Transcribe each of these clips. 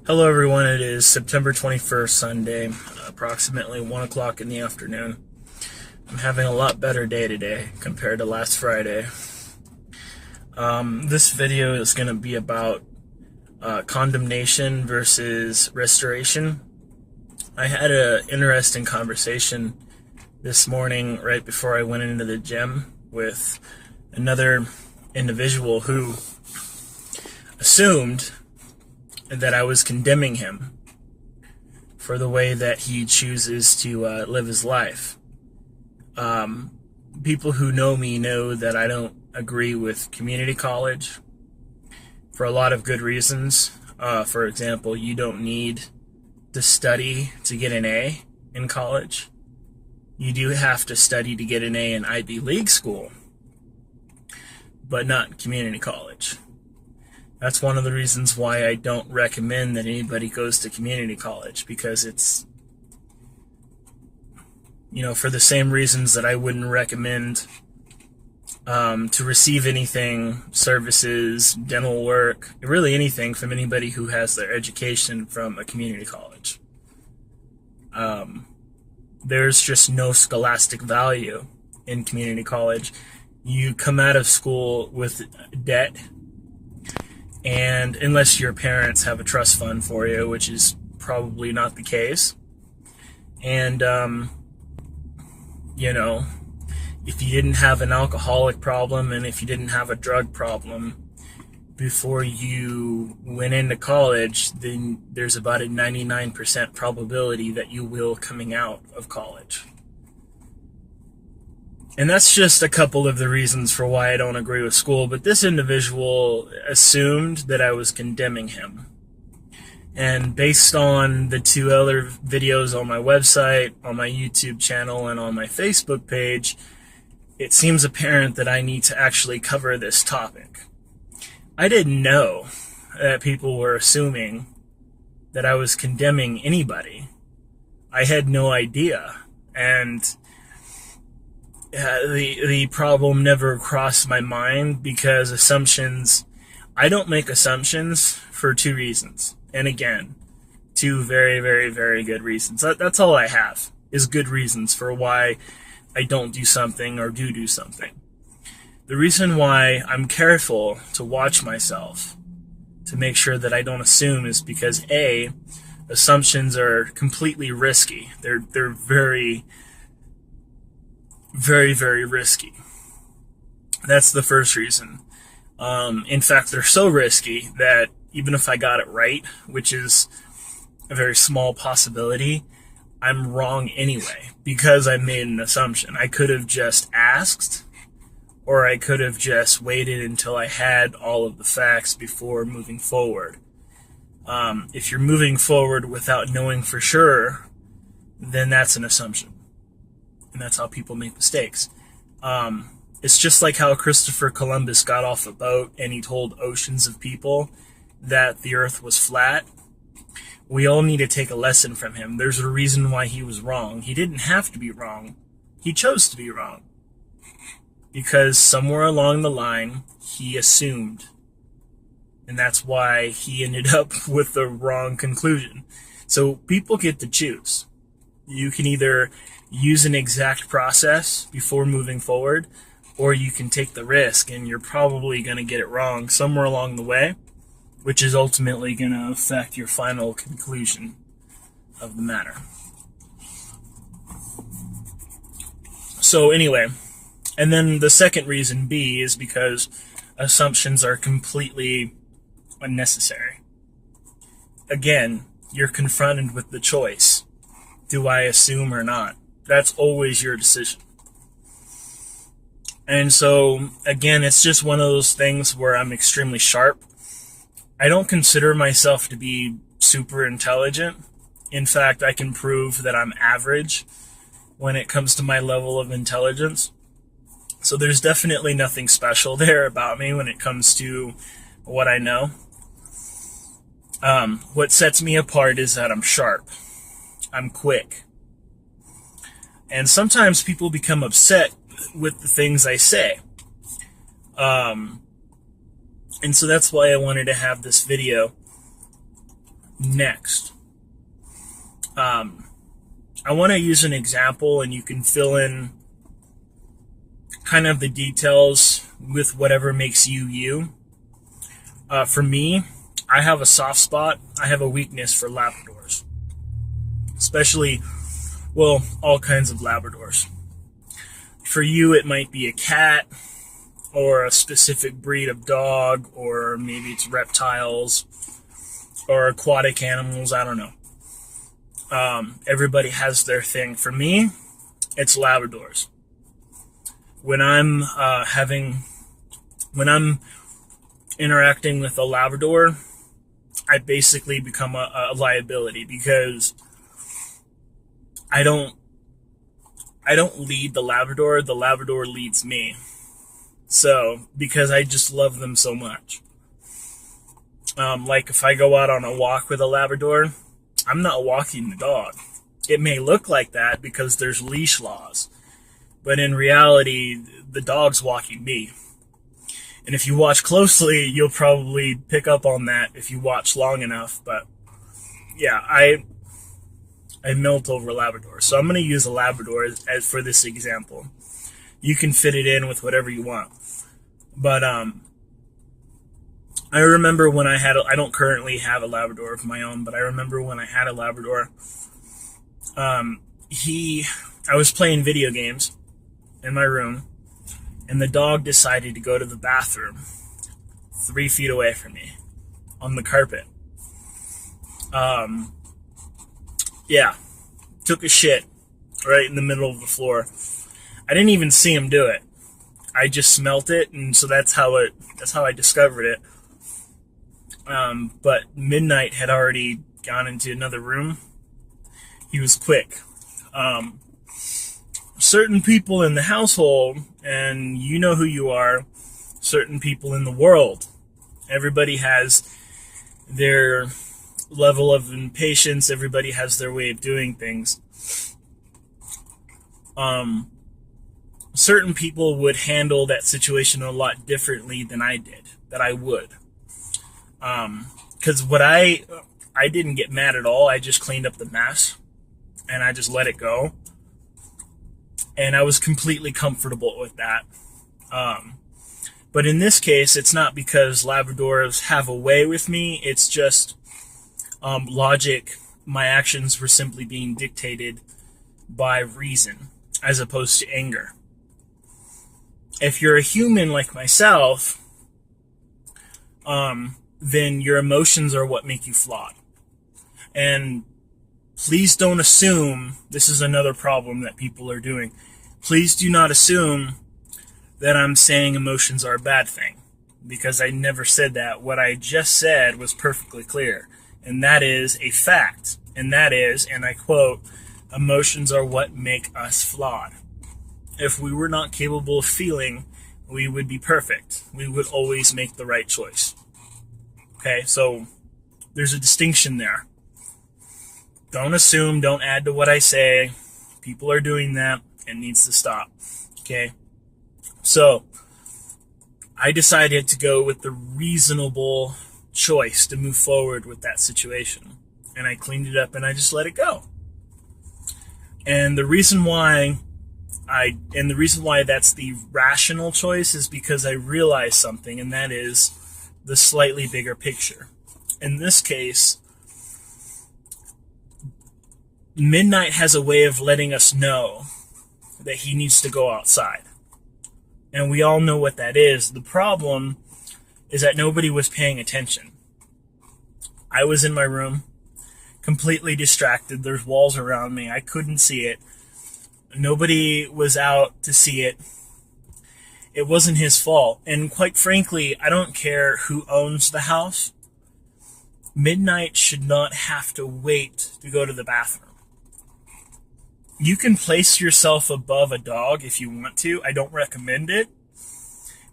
Hello everyone, it is September 21st, Sunday, approximately 1 o'clock in the afternoon. I'm having a lot better day today compared to last Friday. This video is going to be about condemnation versus restoration. I had an interesting conversation this morning right before I went into the gym with another individual who assumed that I was condemning him for the way that he chooses to live his life. People who know me know that I don't agree with community college for a lot of good reasons. For example, you don't need to study to get an A in college. You do have to study to get an A in Ivy League school, but not community college. That's one of the reasons why I don't recommend that anybody goes to community college, because it's, for the same reasons that I wouldn't recommend to receive anything, services, dental work, really anything from anybody who has their education from a community college. There's just no scholastic value in community college. You come out of school with debt, and unless your parents have a trust fund for you, which is probably not the case, and, if you didn't have an alcoholic problem and if you didn't have a drug problem before you went into college, then there's about a 99% probability that you will coming out of college. And that's just a couple of the reasons for why I don't agree with school, but this individual assumed that I was condemning him. And based on the two other videos on my website, on my YouTube channel, and on my Facebook page, it seems apparent that I need to actually cover this topic. I didn't know that people were assuming that I was condemning anybody. I had no idea. And the problem never crossed my mind, because I don't make assumptions for two reasons. And again, two very, very, very good reasons. That's all I have, is good reasons for why I don't do something or do something. The reason why I'm careful to watch myself to make sure that I don't assume is because A, assumptions are completely risky. They're very, very, very risky. That's the first reason. In fact, they're so risky that even if I got it right, which is a very small possibility, I'm wrong anyway, because I made an assumption. I could have just asked, or I could have just waited until I had all of the facts before moving forward. If you're moving forward without knowing for sure, then that's an assumption. And that's how people make mistakes. It's just like how Christopher Columbus got off a boat and he told oceans of people that the earth was flat. We all need to take a lesson from him. There's a reason why he was wrong. He didn't have to be wrong. He chose to be wrong. Because somewhere along the line, he assumed. And that's why he ended up with the wrong conclusion. So people get to choose. You can either use an exact process before moving forward, or you can take the risk and you're probably going to get it wrong somewhere along the way, which is ultimately going to affect your final conclusion of the matter. So anyway, and then the second reason, B, is because assumptions are completely unnecessary. Again, you're confronted with the choice. Do I assume or not? That's always your decision. And so, again, it's just one of those things where I'm extremely sharp. I don't consider myself to be super intelligent. In fact, I can prove that I'm average when it comes to my level of intelligence. So there's definitely nothing special there about me when it comes to what I know. What sets me apart is that I'm sharp. I'm quick. And sometimes people become upset with the things I say. And so that's why I wanted to have this video Next, I want to use an example, and you can fill in kind of the details with whatever makes you you. For me, I have a soft spot. I have a weakness for Labradors, especially, well, all kinds of Labradors. For you, it might be a cat or a specific breed of dog, or maybe it's reptiles or aquatic animals. I don't know. Everybody has their thing. For me, it's Labradors. When I'm interacting with a Labrador, I basically become a liability, because I don't lead the Labrador leads me. So, because I just love them so much. Like if I go out on a walk with a Labrador, I'm not walking the dog. It may look like that because there's leash laws, but in reality, the dog's walking me. And if you watch closely, you'll probably pick up on that if you watch long enough. But yeah, I melt over Labrador. So I'm going to use a Labrador as for this example. You can fit it in with whatever you want. But I remember when I don't currently have a Labrador of my own, but I remember when I had a Labrador, I was playing video games in my room, and the dog decided to go to the bathroom 3 feet away from me on the carpet. Yeah, took a shit right in the middle of the floor. I didn't even see him do it. I just smelt it, and so that's how I discovered it. But midnight had already gone into another room. He was quick. Certain people in the household, and you know who you are, certain people in the world, everybody has their level of impatience, everybody has their way of doing things. Certain people would handle that situation a lot differently than I did, that I would. Because I didn't get mad at all. I just cleaned up the mess, and I just let it go. And I was completely comfortable with that. But in this case, it's not because Labradors have a way with me. It's just logic. My actions were simply being dictated by reason as opposed to anger. If you're a human like myself, then your emotions are what make you flawed. And please don't assume, this is another problem that people are doing, please do not assume that I'm saying emotions are a bad thing, because I never said that. What I just said was perfectly clear, and that is a fact, and that is, and I quote, emotions are what make us flawed. If we were not capable of feeling, we would be perfect. We would always make the right choice. Okay, so there's a distinction there. Don't assume, don't add to what I say. People are doing that. It needs to stop. Okay? So, I decided to go with the reasonable choice to move forward with that situation. And I cleaned it up and I just let it go. And the reason why that's the rational choice is because I realized something, and that is the slightly bigger picture. In this case, Midnight has a way of letting us know that he needs to go outside. And we all know what that is. The problem is that nobody was paying attention. I was in my room, completely distracted. There's walls around me. I couldn't see it. Nobody was out to see it. It wasn't his fault. And quite frankly, I don't care who owns the house. Midnight should not have to wait to go to the bathroom. You can place yourself above a dog if you want to. I don't recommend it,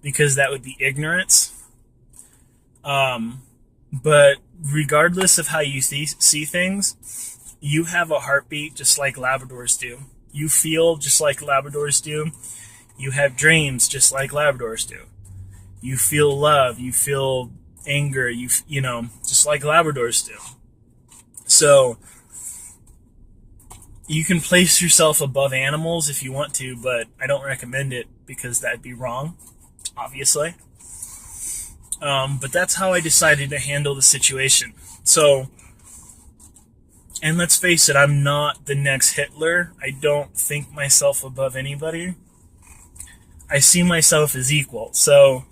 because that would be ignorance. But regardless of how you see things, you have a heartbeat just like Labradors do. You feel just like Labradors do. You have dreams just like Labradors do. You feel love. You feel anger. You know, just like Labradors do. So you can place yourself above animals if you want to, but I don't recommend it because that'd be wrong, obviously. But that's how I decided to handle the situation. So, and let's face it, I'm not the next Hitler. I don't think myself above anybody. I see myself as equal. So,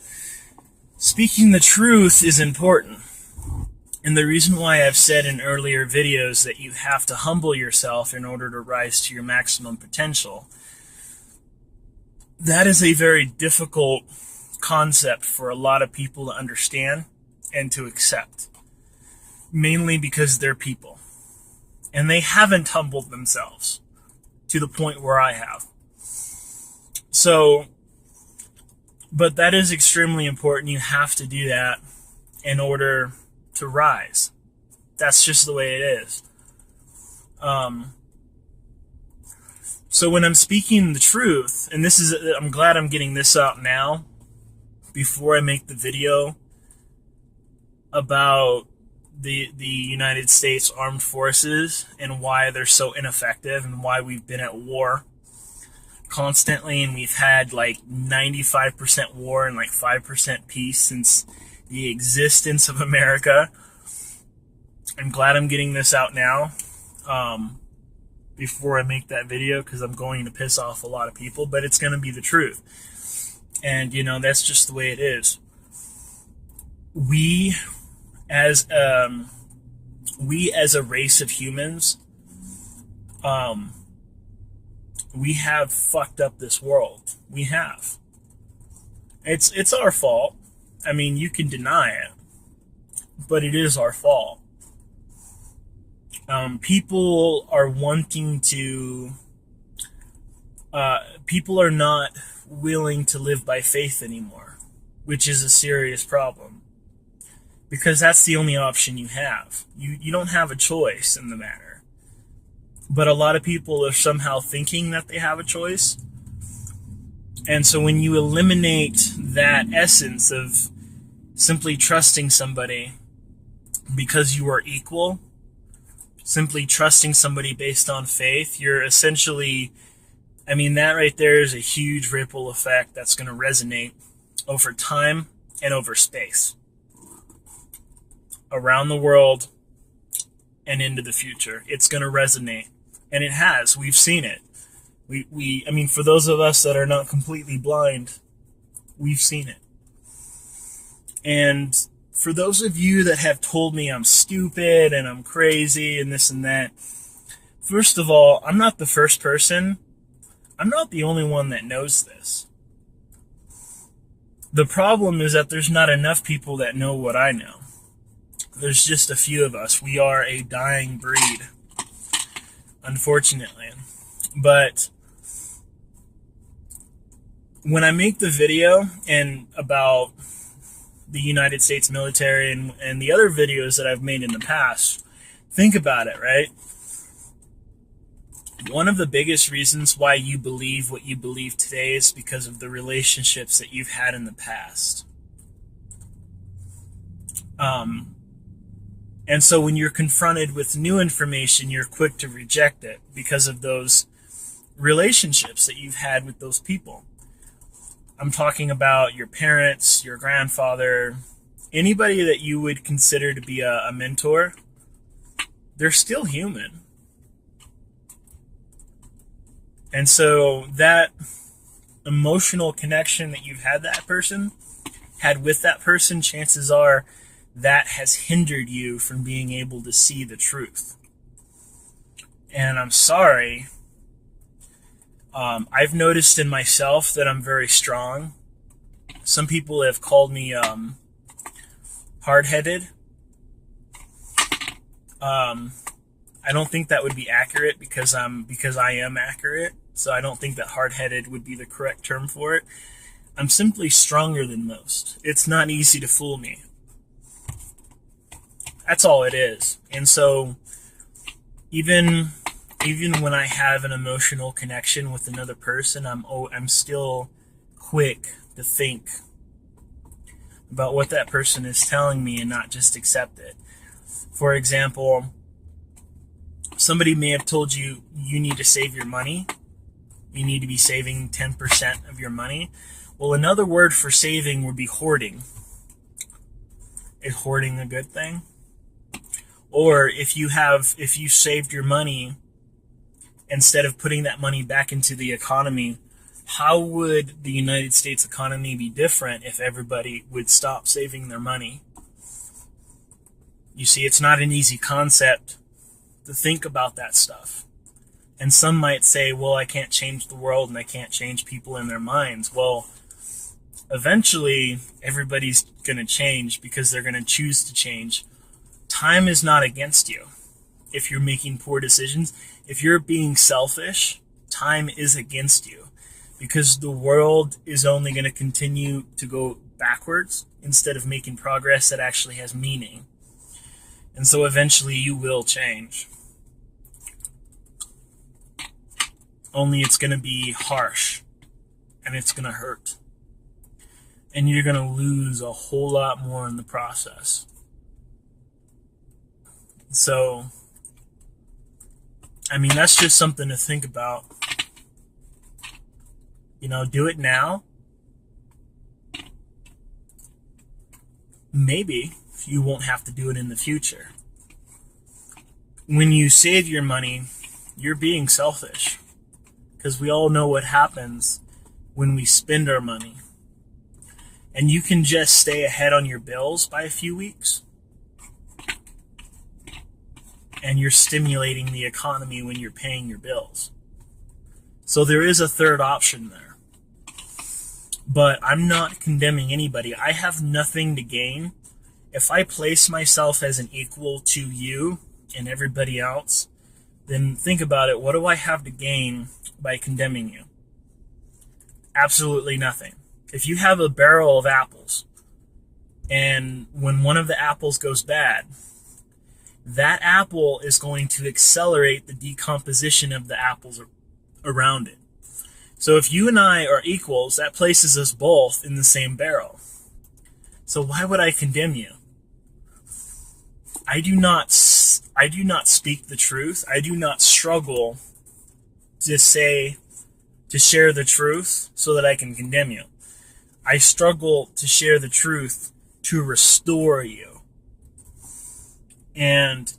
speaking the truth is important. And the reason why I've said in earlier videos that you have to humble yourself in order to rise to your maximum potential, that is a very difficult concept for a lot of people to understand and to accept. Mainly because they're people. And they haven't humbled themselves to the point where I have. So, but that is extremely important. You have to do that in order to rise. That's just the way it is. So when I'm speaking the truth, and I'm glad I'm getting this out now, before I make the video about the United States Armed Forces and why they're so ineffective and why we've been at war constantly, and we've had like 95% war and like 5% peace since the existence of America. I'm glad I'm getting this out now before I make that video, because I'm going to piss off a lot of people, but it's going to be the truth. And, that's just the way it is. We as a race of humans, we have fucked up this world. We have. It's our fault. I mean, you can deny it, but it is our fault. People are wanting to. People are not willing to live by faith anymore, which is a serious problem. Because that's the only option you have. You don't have a choice in the matter. But a lot of people are somehow thinking that they have a choice. And so when you eliminate that essence of simply trusting somebody because you are equal, simply trusting somebody based on faith, you're essentially, that right there is a huge ripple effect that's going to resonate over time and over space. Around the world and into the future. It's going to resonate. And it has. We've seen it. For those of us that are not completely blind, we've seen it. And for those of you that have told me I'm stupid and I'm crazy and this and that, first of all, I'm not the first person. I'm not the only one that knows this. The problem is that there's not enough people that know what I know. There's just a few of us. We are a dying breed, unfortunately. But when I make the video and about the United States military and the other videos that I've made in the past, think about it, right? One of the biggest reasons why you believe what you believe today is because of the relationships that you've had in the past. And so when you're confronted with new information, you're quick to reject it because of those relationships that you've had with those people. I'm talking about your parents, your grandfather, anybody that you would consider to be a mentor. They're still human. And so that emotional connection that you've had with that person, chances are that has hindered you from being able to see the truth. And I'm sorry. I've noticed in myself that I'm very strong. Some people have called me hard-headed. I don't think that would be accurate because I am accurate. So I don't think that hard-headed would be the correct term for it. I'm simply stronger than most. It's not easy to fool me. That's all it is. And so even when I have an emotional connection with another person, I'm still quick to think about what that person is telling me and not just accept it. For example, Somebody may have told you you need to save your money. You need to be saving 10% of your money. Well, another word for saving would be hoarding. Is hoarding a good thing? Or if you saved your money, instead of putting that money back into the economy, how would the United States economy be different if everybody would stop saving their money? You see, it's not an easy concept to think about that stuff. And some might say, well, I can't change the world and I can't change people in their minds. Well, eventually everybody's going to change because they're going to choose to change. Time is not against you. If you're making poor decisions, if you're being selfish, time is against you. Because the world is only going to continue to go backwards instead of making progress that actually has meaning. And so eventually you will change. Only it's going to be harsh. And it's going to hurt. And you're going to lose a whole lot more in the process. So, I mean, that's just something to think about. You know, do it now. Maybe you won't have to do it in the future. When you save your money, you're being selfish. Because we all know what happens when we spend our money. And you can just stay ahead on your bills by a few weeks. And you're stimulating the economy when you're paying your bills. So there is a third option there. But I'm not condemning anybody. I have nothing to gain. If I place myself as an equal to you and everybody else, then think about it. What do I have to gain by condemning you? Absolutely nothing. If you have a barrel of apples, and when one of the apples goes bad, that apple is going to accelerate the decomposition of the apples around it. So if you and I are equals, that places us both in the same barrel. So why would I condemn you? I do not speak the truth. I do not struggle to share the truth so that I can condemn you. I struggle to share the truth to restore you. And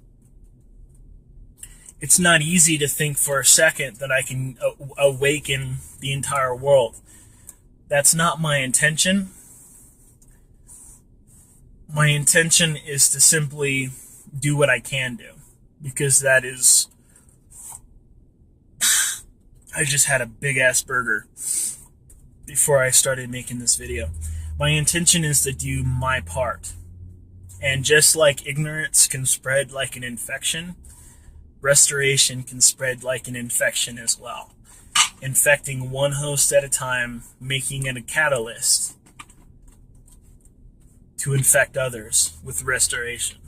it's not easy to think for a second that I can awaken the entire world. That's not my intention. My intention is to simply do what I can do. Because that is... I just had a big-ass burger before I started making this video. My intention is to do my part. And just like ignorance can spread like an infection, restoration can spread like an infection as well. Infecting one host at a time, making it a catalyst to infect others with restoration.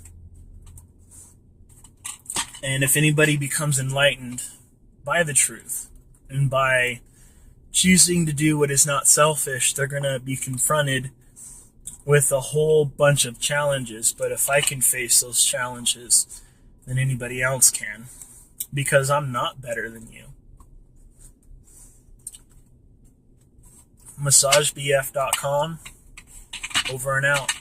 And if anybody becomes enlightened by the truth and by choosing to do what is not selfish, they're going to be confronted with a whole bunch of challenges. But if I can face those challenges, then anybody else can. Because I'm not better than you. MassageBF.com. Over and out.